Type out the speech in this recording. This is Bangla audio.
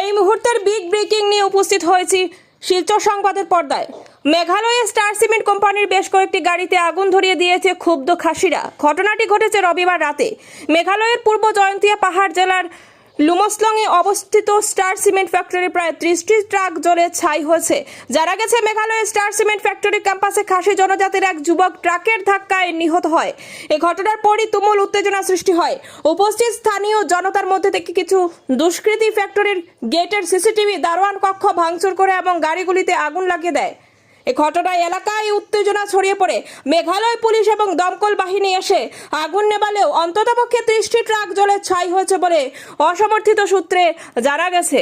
এই মুহূর্তের বিগ ব্রেকিং নিয়ে উপস্থিত হয়েছি শিলচর সংবাদের পর্দায়। মেঘালয়ে স্টার সিমেন্ট কোম্পানির বেশ কয়েকটি গাড়িতে আগুন ধরিয়ে দিয়েছে ক্ষুব্ধ খাসিরা। ঘটনাটি ঘটেছে রবিবার রাতে। মেঘালয়ের পূর্ব জয়ন্তিয়া পাহাড় জেলার লুমসলংয়ে অবস্থিত স্টার সিমেন্ট ফ্যাক্টরি প্রায় 30টি ট্রাক জ্বলে ছাই হয়েছে। জানা গেছে, মেঘালয়ের স্টার সিমেন্ট ফ্যাক্টরি ক্যাম্পাসে খাসি জনজাতির এক যুবক ট্রাকের ধাক্কায় নিহত হয়। এই ঘটনার পরই তুমুল উত্তেজনা সৃষ্টি হয়। উপস্থিত স্থানীয় জনতার মধ্যে থেকে কিছু দুষ্কৃতী ফ্যাক্টরির গেটের সিসিটিভি দারোয়ান কক্ষ ভাঙচুর করে এবং গাড়িগুলিতে আগুন লাগিয়ে দেয়। এই ঘটনায় এলাকায় উত্তেজনা ছড়িয়ে পড়ে। মেঘালয় পুলিশ এবং দমকল বাহিনী এসে আগুন নেভালেও অন্ততপক্ষে 30টি ট্রাক জ্বলে ছাই হয়েছে বলে অসমর্থিত সূত্রে জানা গেছে।